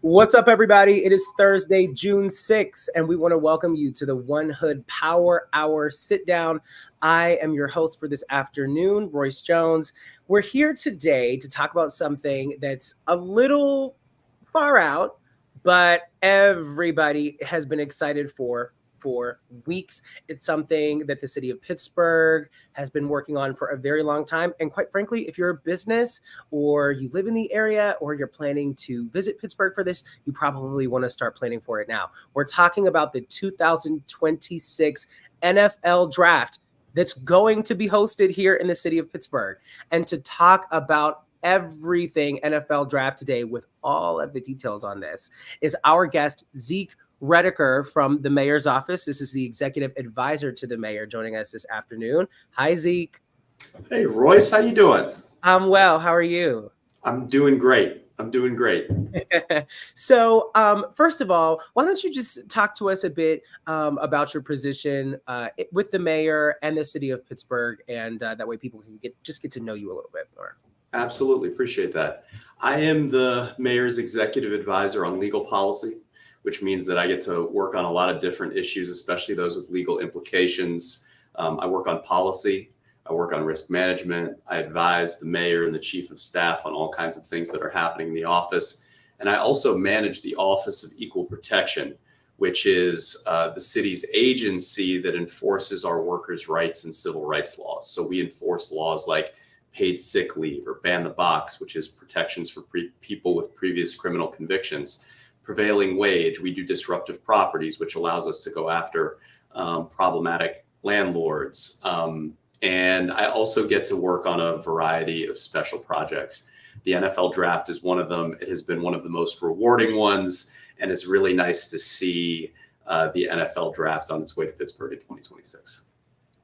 What's up, everybody? It is Thursday, June 6th, and we want to welcome you to the One Hood Power Hour SitDown. I am your host for this afternoon, Royce Jones. We're here today to talk about something that's a little far out, but everybody has been excited for weeks. It's something that the city of Pittsburgh has been working on for a very long time. And quite frankly, if you're a business or you live in the area or you're planning to visit Pittsburgh for this, you probably want to start planning for it now. We're talking about the 2026 NFL Draft that's going to be hosted here in the city of Pittsburgh. And to talk about everything NFL Draft today with all of the details on this is our guest, Zeke Rediker from the mayor's office. This is the executive advisor to the mayor joining us this afternoon. Hi, Zeke. Hey, Royce, how you doing? I'm well. How are you? I'm doing great. So, first of all, why don't you just talk to us a bit about your position with the mayor and the city of Pittsburgh, and that way people can get to know you a little bit more. Absolutely. Appreciate that. I am the mayor's executive advisor on legal policy, which means that I get to work on a lot of different issues, especially those with legal implications. I work on policy. I work on risk management. I advise the mayor and the chief of staff on all kinds of things that are happening in the office. And I also manage the Office of Equal Protection, which is the city's agency that enforces our workers' rights and civil rights laws. So we enforce laws like paid sick leave or ban the box, which is protections for people with previous criminal convictions. Prevailing wage, we do disruptive properties, which allows us to go after problematic landlords. And I also get to work on a variety of special projects. The NFL Draft is one of them. It has been one of the most rewarding ones, and it's really nice to see the NFL Draft on its way to Pittsburgh in 2026.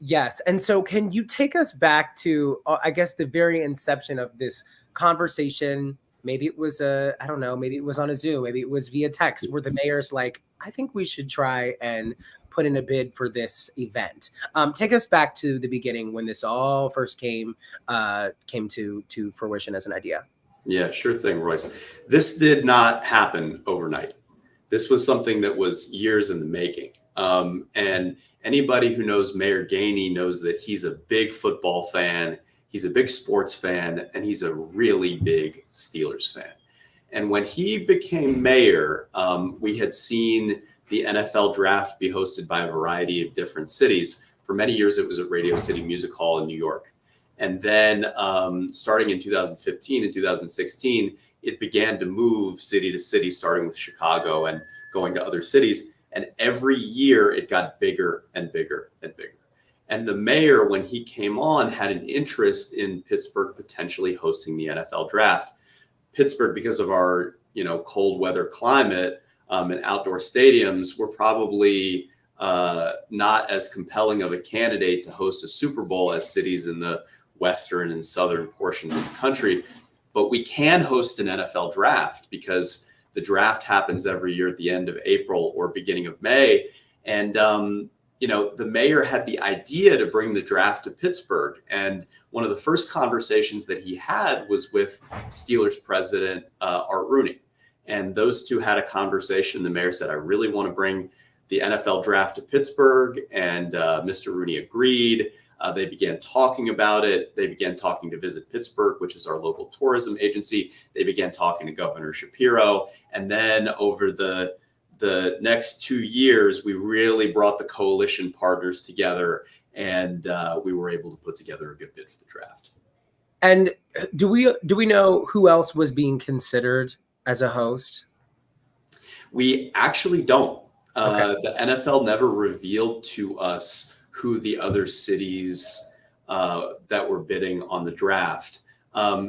Yes. And so can you take us back to, I guess, the very inception of this conversation? Maybe it was I don't know, maybe it was on a Zoom, maybe it was via text where the mayor's like, I think we should try and put in a bid for this event. Take us back to the beginning when this all first came to fruition as an idea. Yeah, sure thing, Royce. This did not happen overnight. This was something that was years in the making. And anybody who knows Mayor Gainey knows that he's a big football fan. He's a big sports fan, and he's a really big Steelers fan. And when he became mayor, we had seen the NFL Draft be hosted by a variety of different cities. For many years, it was at Radio City Music Hall in New York. And then starting in 2015 and 2016, it began to move city to city, starting with Chicago and going to other cities. And every year, it got bigger and bigger and bigger. And the mayor, when he came on, had an interest in Pittsburgh potentially hosting the NFL Draft. Pittsburgh, because of our cold weather climate and outdoor stadiums, were probably not as compelling of a candidate to host a Super Bowl as cities in the western and southern portions of the country. But we can host an NFL Draft because the draft happens every year at the end of April or beginning of May. And the mayor had the idea to bring the draft to Pittsburgh. And one of the first conversations that he had was with Steelers president Art Rooney. And those two had a conversation. The mayor said, I really want to bring the NFL Draft to Pittsburgh. And Mr. Rooney agreed. They began talking about it. They began talking to Visit Pittsburgh, which is our local tourism agency. They began talking to Governor Shapiro. And then over the next 2 years, we really brought the coalition partners together, and we were able to put together a good bid for the draft. And do we know who else was being considered as a host? We actually don't. Okay. The NFL never revealed to us who the other cities that were bidding on the draft.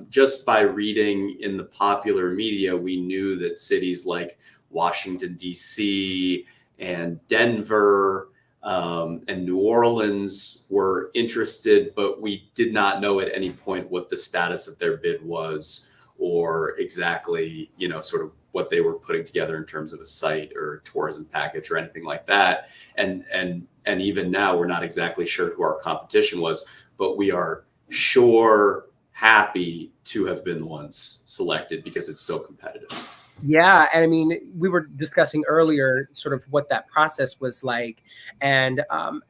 Just by reading in the popular media, we knew that cities like Washington, D.C. and Denver and New Orleans were interested, but we did not know at any point what the status of their bid was, or exactly, sort of what they were putting together in terms of a site or tourism package or anything like that. And even now, we're not exactly sure who our competition was, but we are sure happy to have been the ones selected because it's so competitive. Yeah. And I mean, we were discussing earlier sort of what that process was like. And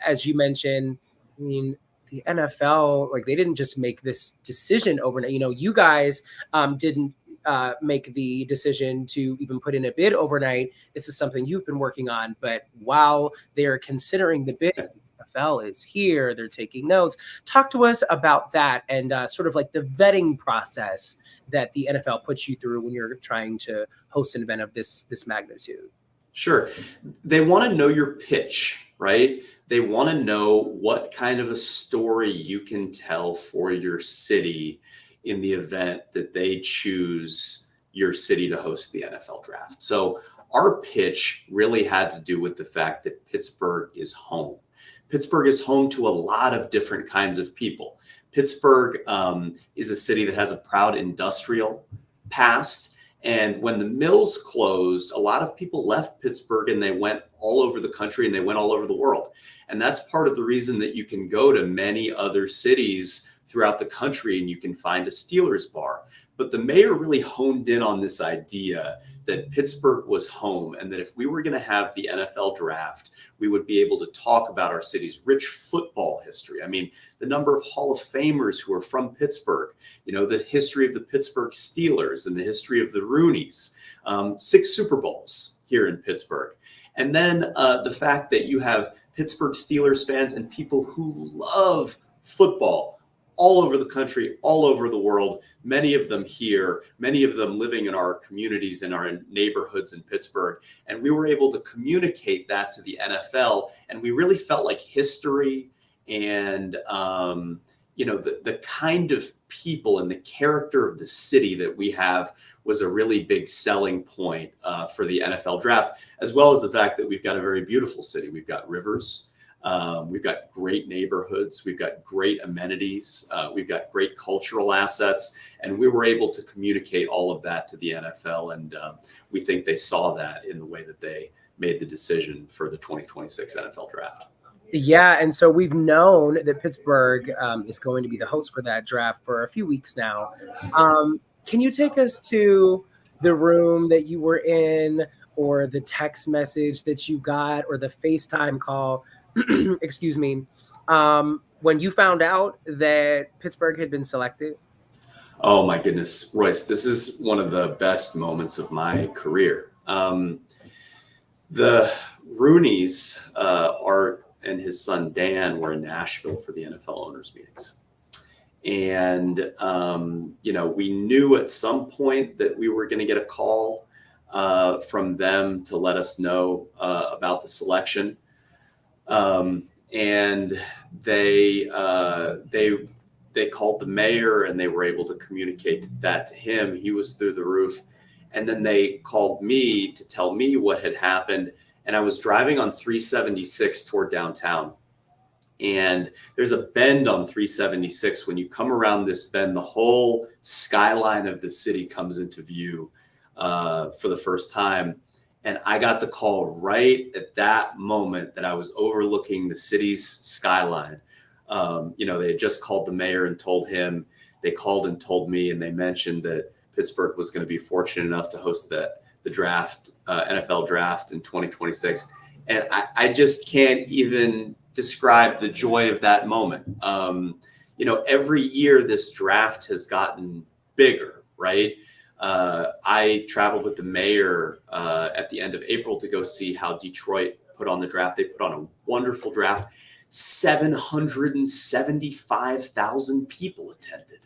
as you mentioned, I mean, the NFL, like they didn't just make this decision overnight. You guys didn't make the decision to even put in a bid overnight. This is something you've been working on. But while they're considering the bid, the NFL is here, they're taking notes. Talk to us about that and sort of like the vetting process that the NFL puts you through when you're trying to host an event of this magnitude. Sure. They want to know your pitch, right? They want to know what kind of a story you can tell for your city in the event that they choose your city to host the NFL draft. So our pitch really had to do with the fact that Pittsburgh is home. Pittsburgh is home to a lot of different kinds of people. Pittsburgh is a city that has a proud industrial past. And when the mills closed, a lot of people left Pittsburgh and they went all over the country and they went all over the world. And that's part of the reason that you can go to many other cities throughout the country and you can find a Steelers bar. But the mayor really honed in on this idea that Pittsburgh was home and that if we were going to have the NFL draft, we would be able to talk about our city's rich football history. I mean, the number of Hall of Famers who are from Pittsburgh, the history of the Pittsburgh Steelers and the history of the Rooneys, 6 Super Bowls here in Pittsburgh. And then the fact that you have Pittsburgh Steelers fans and people who love football all over the country, all over the world, many of them here, many of them living in our communities and our neighborhoods in Pittsburgh. And we were able to communicate that to the NFL. And we really felt like history and, the kind of people and the character of the city that we have was a really big selling point for the NFL draft, as well as the fact that we've got a very beautiful city. We've got rivers. We've got great neighborhoods. We've got great amenities. We've got great cultural assets. And we were able to communicate all of that to the NFL. And we think they saw that in the way that they made the decision for the 2026 NFL draft. Yeah. And so we've known that Pittsburgh is going to be the host for that draft for a few weeks now. Can you take us to the room that you were in or the text message that you got or the FaceTime call? Excuse me, when you found out that Pittsburgh had been selected? Oh my goodness, Royce, this is one of the best moments of my career. The Rooneys, Art and his son Dan, were in Nashville for the NFL owners meetings. And, we knew at some point that we were going to get a call from them to let us know about the selection. And they called the mayor and they were able to communicate that to him. He was through the roof. And then they called me to tell me what had happened. And I was driving on 376 toward downtown. And there's a bend on 376. When you come around this bend, the whole skyline of the city comes into view for the first time. And I got the call right at that moment that I was overlooking the city's skyline. They had just called the mayor and told him. They called and told me, and they mentioned that Pittsburgh was going to be fortunate enough to host the draft, NFL draft in 2026. And I just can't even describe the joy of that moment. Every year this draft has gotten bigger, right? I traveled with the mayor at the end of April to go see how Detroit put on the draft. They put on a wonderful draft. 775,000 people attended.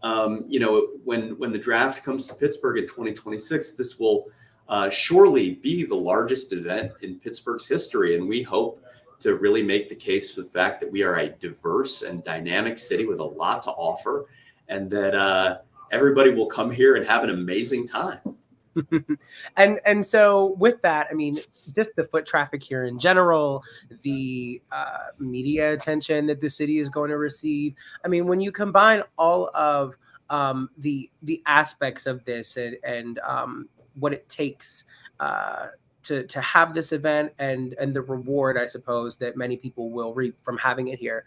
When the draft comes to Pittsburgh in 2026, this will surely be the largest event in Pittsburgh's history. And we hope to really make the case for the fact that we are a diverse and dynamic city with a lot to offer, and that everybody will come here and have an amazing time. And so with that, I mean, just the foot traffic here in general, the media attention that the city is going to receive. I mean, when you combine all of the aspects of this and what it takes to have this event and the reward, I suppose, that many people will reap from having it here.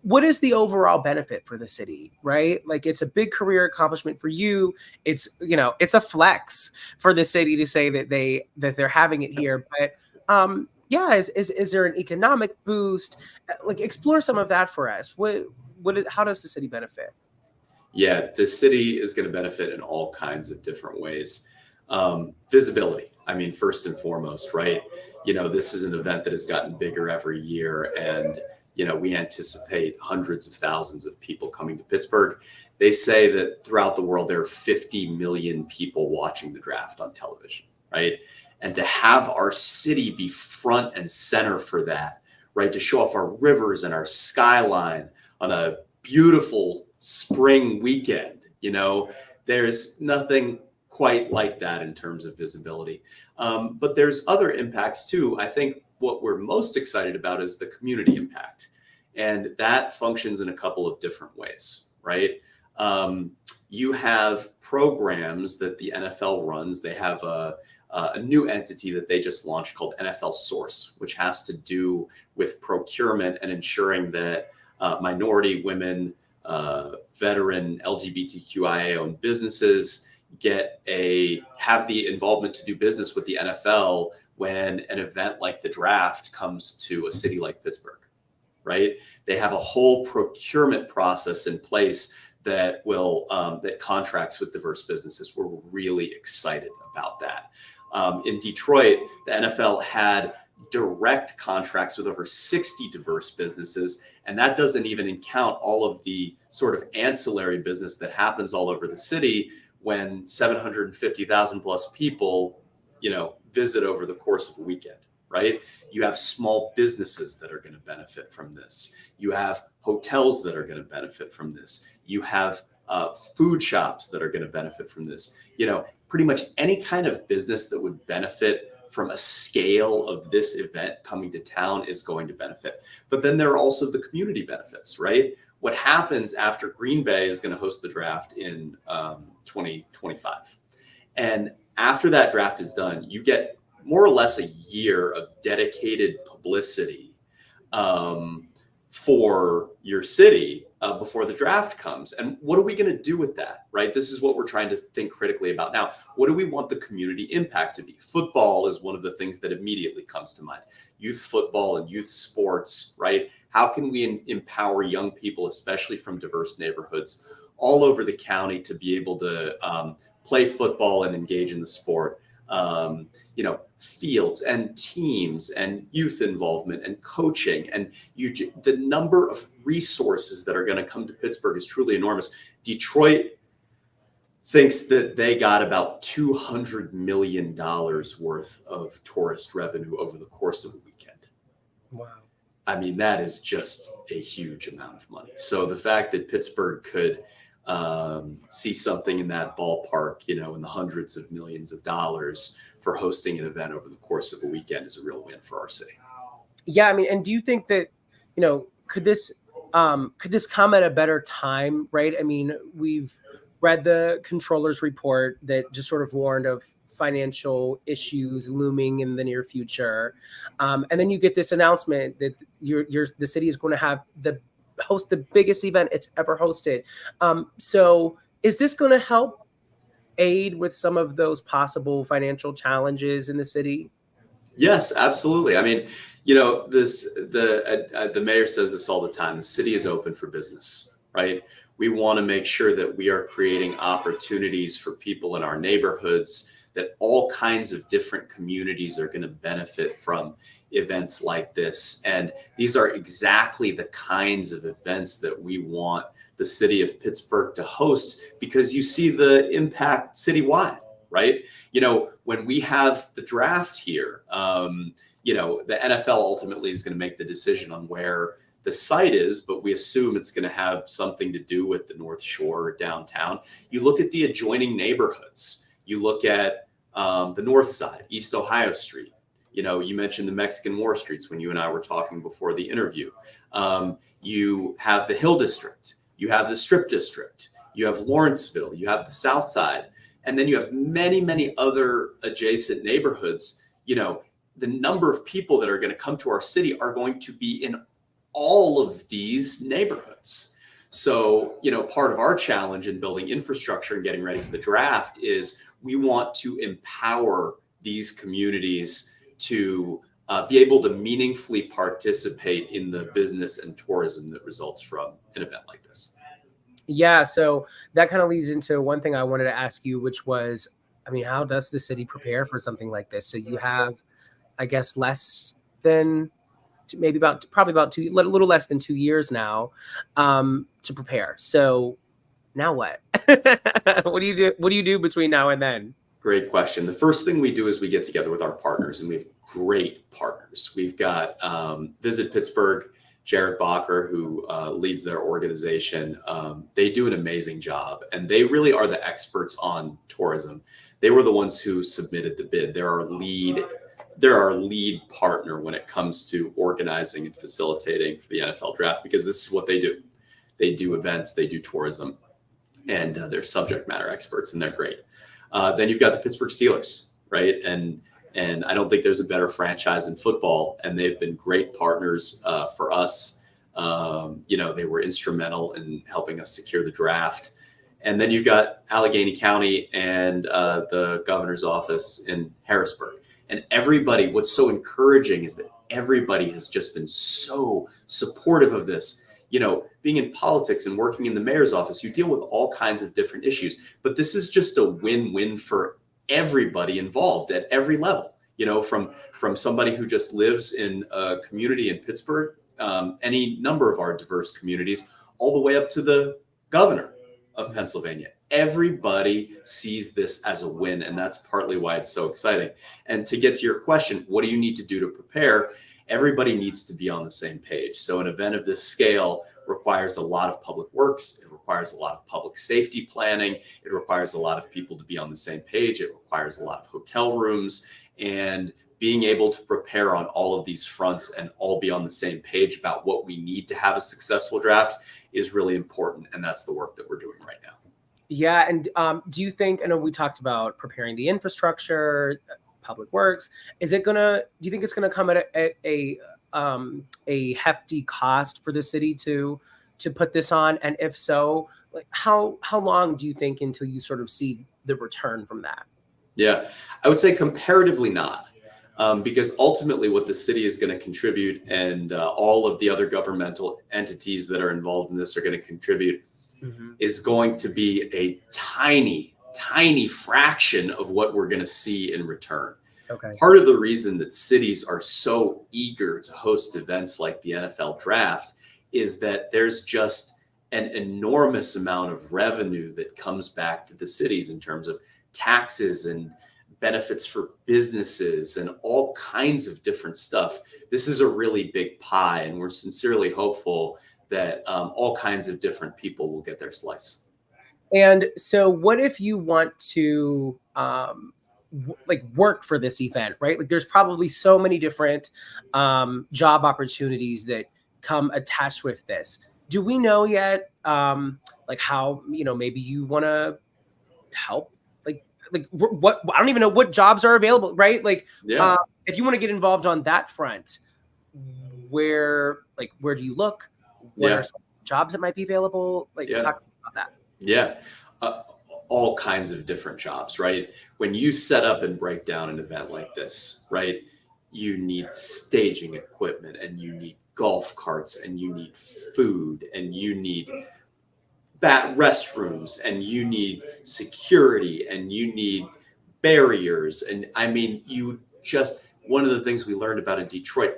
What is the overall benefit for the city, right? Like, it's a big career accomplishment for you. It's, it's a flex for the city to say that they're having it here. But yeah, is there an economic boost? Like, explore some of that for us. How does the city benefit? Yeah, the city is going to benefit in all kinds of different ways. Visibility. I mean, first and foremost, right? This is an event that has gotten bigger every year, and we anticipate hundreds of thousands of people coming to Pittsburgh. They say that throughout the world, there are 50 million people watching the draft on television, right? And to have our city be front and center for that, right? To show off our rivers and our skyline on a beautiful spring weekend, there's nothing quite like that in terms of visibility. But there's other impacts too. I think what we're most excited about is the community impact. And that functions in a couple of different ways, right? You have programs that the NFL runs. They have a new entity that they just launched called NFL Source, which has to do with procurement and ensuring that minority, women, veteran, LGBTQIA-owned businesses have the involvement to do business with the NFL when an event like the draft comes to a city like Pittsburgh, right? They have a whole procurement process in place that that contracts with diverse businesses. We're really excited about that. In Detroit, the NFL had direct contracts with over 60 diverse businesses, and that doesn't even count all of the sort of ancillary business that happens all over the city when 750,000 plus people, visit over the course of a weekend, right? You have small businesses that are going to benefit from this. You have hotels that are going to benefit from this. You have food shops that are going to benefit from this. Pretty much any kind of business that would benefit from a scale of this event coming to town is going to benefit. But then there are also the community benefits, right? What happens after Green Bay is going to host the draft in 2025. And after that draft is done, you get more or less a year of dedicated publicity for your city before the draft comes. And what are we going to do with that, right? This is what we're trying to think critically about now. What do we want the community impact to be? Football is one of the things that immediately comes to mind. Youth football and youth sports, right? How can we empower young people, especially from diverse neighborhoods all over the county, to be able to play football and engage in the sport? Fields and teams and youth involvement and coaching, and the number of resources that are going to come to Pittsburgh is truly enormous. Detroit thinks that they got about $200 million worth of tourist revenue over the course of a weekend. Wow. I mean, that is just a huge amount of money. So the fact that Pittsburgh could see something in that ballpark, in the hundreds of millions of dollars for hosting an event over the course of a weekend is a real win for our city. Yeah, I mean, and do you think that, could this come at a better time, right? I mean, we've read the controller's report that just sort of warned of financial issues looming in the near future, and then you get this announcement that the city is going to host the biggest event it's ever hosted. So is this going to help aid with some of those possible financial challenges in the city? Yes, absolutely. I mean, the mayor says this all the time. The city is open for business, right? We want to make sure that we are creating opportunities for people in our neighborhoods, that all kinds of different communities are going to benefit from events like this. And these are exactly the kinds of events that we want the city of Pittsburgh to host, because you see the impact citywide, right? When we have the draft here, the NFL ultimately is going to make the decision on where the site is, but we assume it's going to have something to do with the North Shore or downtown. You look at the adjoining neighborhoods. You look at the North Side, East Ohio Street. You mentioned the Mexican War Streets when you and I were talking before the interview. You have the Hill District, you have the Strip District, you have Lawrenceville, you have the South Side, and then you have many, many other adjacent neighborhoods. The number of people that are going to come to our city are going to be in all of these neighborhoods. So, part of our challenge in building infrastructure and getting ready for the draft is we want to empower these communities to be able to meaningfully participate in the business and tourism that results from an event like this. Yeah, so that kind of leads into one thing I wanted to ask you, which was, how does the city prepare for something like this? So you have, I guess, less than probably about a little less than 2 years now to prepare. So now what? What do you do? What do you do between now and then? Great question. The first thing we do is we get together with our partners, and we have great partners. We've got Visit Pittsburgh, Jared Bacher, who leads their organization. They do an amazing job, and they really are the experts on tourism. They were the ones who submitted the bid. They're our lead partner when it comes to organizing and facilitating for the NFL draft, because this is what they do. They do events, they do tourism, and they're subject matter experts, and they're great. Then you've got the Pittsburgh Steelers, right? And I don't think there's a better franchise in football, and they've been great partners for us. They were instrumental in helping us secure the draft. And then you've got Allegheny County and the governor's office in Harrisburg. And everybody, what's so encouraging is that everybody has just been so supportive of this. Being in politics and working in the mayor's office, you deal with all kinds of different issues, but this is just a win-win for everybody involved at every level. From somebody who just lives in a community in Pittsburgh, any number of our diverse communities, all the way up to the governor of Pennsylvania. Everybody sees this as a win, and that's partly why it's so exciting. And to get to your question, what do you need to do to prepare? Everybody needs to be on the same page. So an event of this scale requires a lot of public works. It requires a lot of public safety planning. It requires a lot of people to be on the same page. It requires a lot of hotel rooms, and being able to prepare on all of these fronts and all be on the same page about what we need to have a successful draft is really important. And that's the work that we're doing right now. Yeah. And do you think, I know we talked about preparing the infrastructure, public works. Do you think it's going to come at a hefty cost for the city to put this on? And if so, how long do you think until you sort of see the return from that? Yeah, I would say comparatively not, because ultimately what the city is going to contribute, and all of the other governmental entities that are involved in this are going to contribute, is going to be a tiny fraction of what we're going to see in return. Okay. Part of the reason that cities are so eager to host events like the NFL draft is that there's just an enormous amount of revenue that comes back to the cities in terms of taxes and benefits for businesses and all kinds of different stuff. This is a really big pie, and we're sincerely hopeful that all kinds of different people will get their slice. And so what if you want to work for this event, right? There's probably so many different job opportunities that come attached with this. Do we know yet how, maybe you want to help? What, I don't even know what jobs are available, right? If you want to get involved on that front, where do you look? What are some jobs that might be available? Talk to us about that. Yeah. All kinds of different jobs, right? When you set up and break down an event like this, right, you need staging equipment, and you need golf carts, and you need food, and you need restrooms, and you need security, and you need barriers. And one of the things we learned about in Detroit,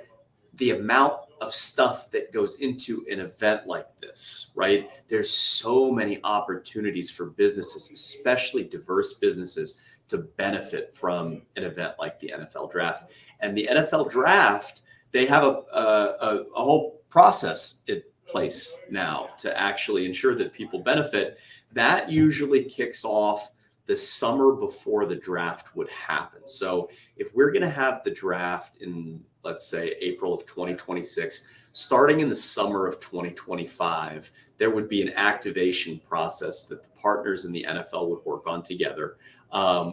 the amount of stuff that goes into an event like this, right? There's so many opportunities for businesses, especially diverse businesses, to benefit from an event like the NFL draft. And the NFL draft, they have a whole process in place now to actually ensure that people benefit. That usually kicks off the summer before the draft would happen. So if we're going to have the draft in, let's say, April of 2026, starting in the summer of 2025, there would be an activation process that the partners in the NFL would work on together.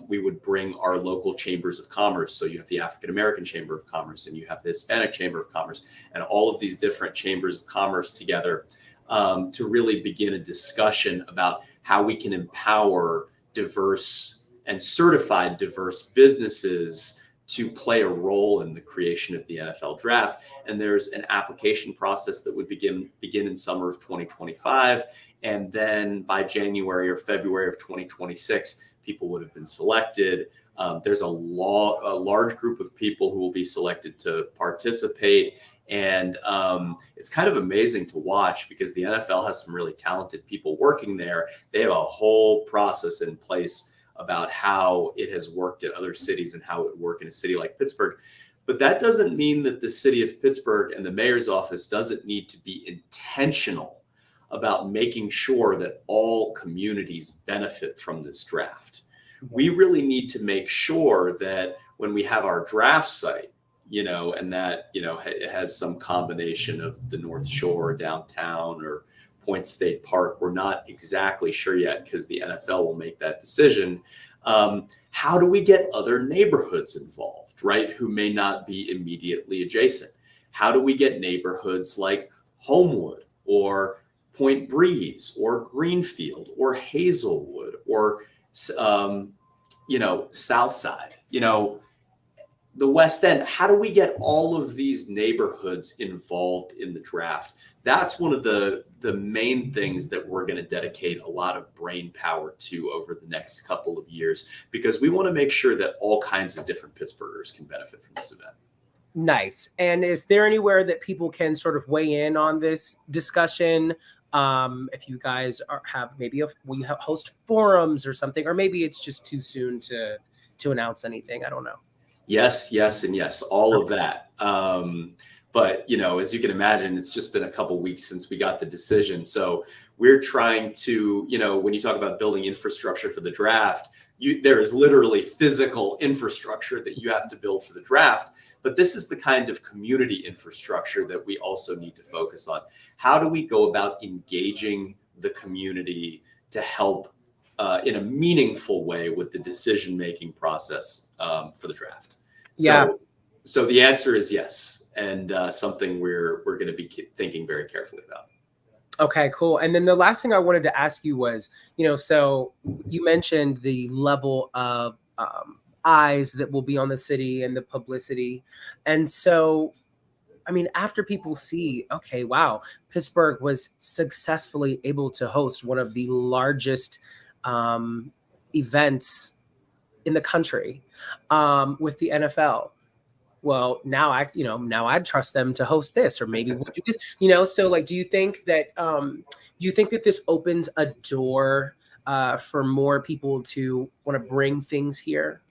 We would bring our local chambers of commerce. So you have the African American Chamber of Commerce and you have the Hispanic Chamber of Commerce and all of these different chambers of commerce together to really begin a discussion about how we can empower diverse and certified diverse businesses to play a role in the creation of the NFL draft. And there's an application process that would begin in summer of 2025. And then by January or February of 2026, people would have been selected. There's a large group of people who will be selected to participate. And it's kind of amazing to watch because the NFL has some really talented people working there. They have a whole process in place about how it has worked at other cities and how it would work in a city like Pittsburgh. But that doesn't mean that the city of Pittsburgh and the mayor's office doesn't need to be intentional about making sure that all communities benefit from this draft. We really need to make sure that when we have our draft site, and that, it has some combination of the North Shore, downtown, or Point State Park. We're not exactly sure yet because the NFL will make that decision. How do we get other neighborhoods involved, right, who may not be immediately adjacent? How do we get neighborhoods like Homewood or Point Breeze or Greenfield or Hazelwood or, Southside, the West End? How do we get all of these neighborhoods involved in the draft? That's one of the main things that we're going to dedicate a lot of brain power to over the next couple of years, because we want to make sure that all kinds of different Pittsburghers can benefit from this event. Nice. And is there anywhere that people can sort of weigh in on this discussion? If you guys will you host forums or something, or maybe it's just too soon to announce anything? I don't know. Yes, and yes, all of that. But, as you can imagine, it's just been a couple weeks since we got the decision. So we're trying to, when you talk about building infrastructure for the draft, there is literally physical infrastructure that you have to build for the draft. But this is the kind of community infrastructure that we also need to focus on. How do we go about engaging the community to help in a meaningful way with the decision-making process for the draft? So the answer is yes, and something we're going to be thinking very carefully about. Okay, cool. And then the last thing I wanted to ask you was, so you mentioned the level of eyes that will be on the city and the publicity. And so, after people see, okay, wow, Pittsburgh was successfully able to host one of the largest events in the country with the NFL. Well, now I'd trust them to host this, or maybe we'll do this, so do you think that this opens a door for more people to want to bring things here?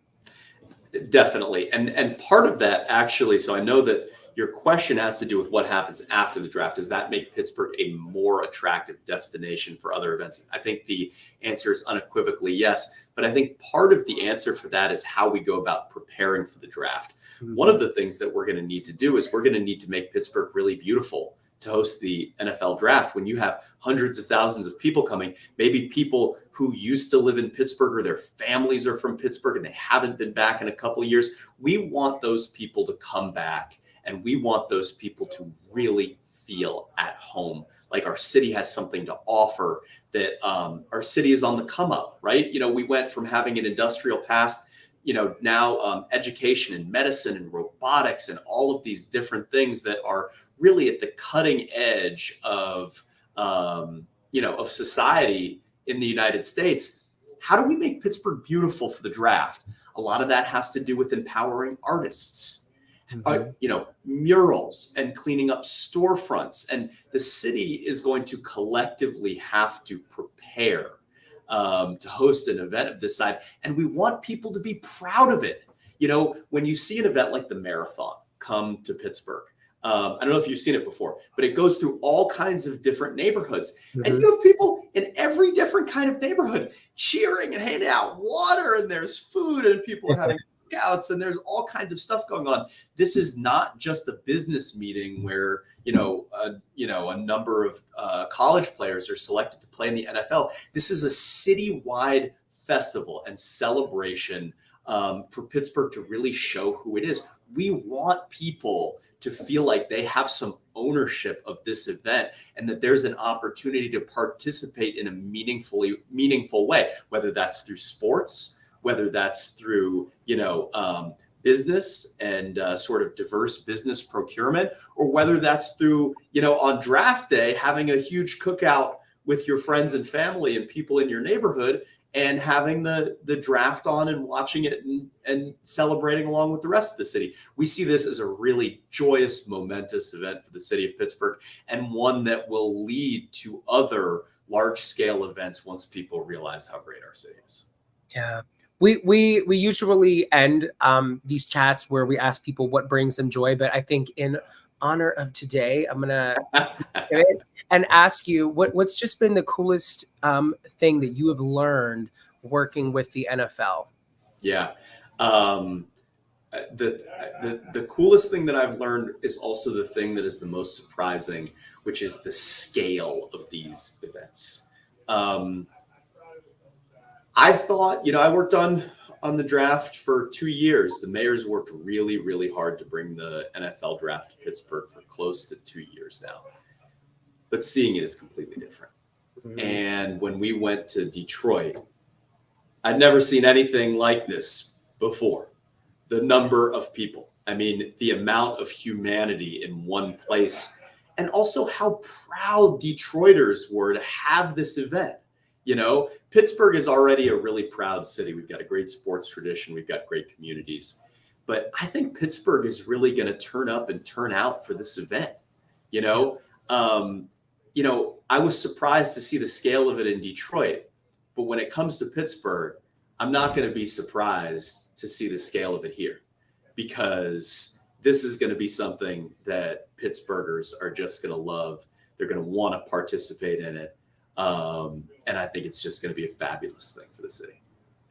Definitely. And part of that actually, so I know that your question has to do with what happens after the draft. Does that make Pittsburgh a more attractive destination for other events? I think the answer is unequivocally yes. But I think part of the answer for that is how we go about preparing for the draft. Mm-hmm. One of the things that we're going to need to do is we're going to need to make Pittsburgh really beautiful to host the NFL draft. When you have hundreds of thousands of people coming, maybe people who used to live in Pittsburgh or their families are from Pittsburgh and they haven't been back in a couple of years, we want those people to come back. And we want those people to really feel at home, like our city has something to offer, that our city is on the come up, right? We went from having an industrial past, now education and medicine and robotics and all of these different things that are really at the cutting edge of society in the United States. How do we make Pittsburgh beautiful for the draft? A lot of that has to do with empowering artists. Mm-hmm. Murals and cleaning up storefronts. And the city is going to collectively have to prepare to host an event of this side. And we want people to be proud of it. When you see an event like the marathon come to Pittsburgh, I don't know if you've seen it before, but it goes through all kinds of different neighborhoods. Mm-hmm. And you have people in every different kind of neighborhood cheering and handing out water, and there's food, and people are having cookouts, and there's all kinds of stuff going on. This is not just a business meeting where a number of college players are selected to play in the NFL. This is a citywide festival and celebration for Pittsburgh to really show who it is. We want people to feel like they have some ownership of this event and that there's an opportunity to participate in a meaningful way, whether that's through sports, whether that's through, business and sort of diverse business procurement, or whether that's through, on draft day, having a huge cookout with your friends and family and people in your neighborhood and having the draft on and watching it and celebrating along with the rest of the city. We see this as a really joyous, momentous event for the city of Pittsburgh, and one that will lead to other large-scale events once people realize how great our city is. Yeah. We usually end these chats where we ask people what brings them joy, but I think in honor of today, I'm gonna and ask you what's just been the coolest thing that you have learned working with the NFL. Yeah, the coolest thing that I've learned is also the thing that is the most surprising, which is the scale of these events. I thought, I worked on the draft for 2 years. The mayors worked really, really hard to bring the NFL draft to Pittsburgh for close to 2 years now. But seeing it is completely different. Mm-hmm. And when we went to Detroit, I'd never seen anything like this before. The number of people, the amount of humanity in one place, and also how proud Detroiters were to have this event. Pittsburgh is already a really proud city. We've got a great sports tradition. We've got great communities. But I think Pittsburgh is really going to turn up and turn out for this event. I was surprised to see the scale of it in Detroit. But when it comes to Pittsburgh, I'm not going to be surprised to see the scale of it here, because this is going to be something that Pittsburghers are just going to love. They're going to want to participate in it. And I think it's just going to be a fabulous thing for the city.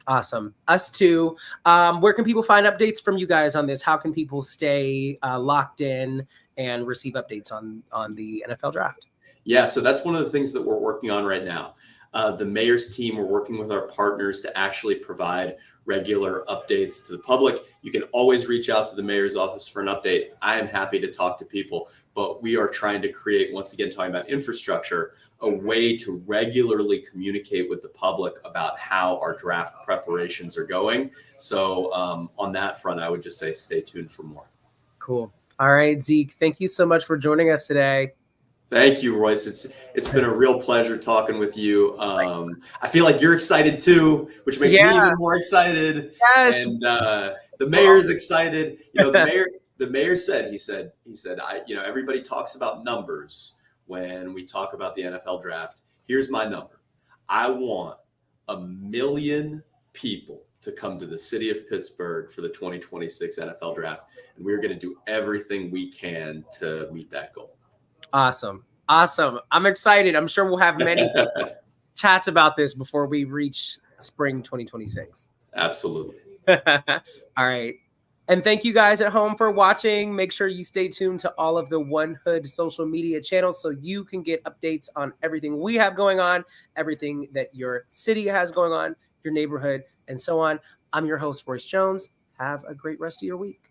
Awesome. Us too. Where can people find updates from you guys on this? How can people stay locked in and receive updates on the NFL draft? Yeah, so that's one of the things that we're working on right now. The mayor's team, we're working with our partners to actually provide regular updates to the public. You can always reach out to the mayor's office for an update. I am happy to talk to people, but we are trying to create, once again, talking about infrastructure, a way to regularly communicate with the public about how our draft preparations are going. So on that front, I would just say stay tuned for more. Cool. All right, Zeke, thank you so much for joining us today. Thank you, Royce. It's been a real pleasure talking with you. I feel like you're excited too, which makes me even more excited. Yes. And the mayor's excited. The mayor said, he said, everybody talks about numbers when we talk about the NFL draft. Here's my number. I want 1 million people to come to the city of Pittsburgh for the 2026 NFL draft. And we're going to do everything we can to meet that goal. Awesome. I'm excited. I'm sure we'll have many chats about this before we reach spring 2026. Absolutely. All right. And thank you guys at home for watching. Make sure you stay tuned to all of the One Hood social media channels so you can get updates on everything we have going on, everything that your city has going on, your neighborhood, and so on. I'm your host, Royce Jones. Have a great rest of your week.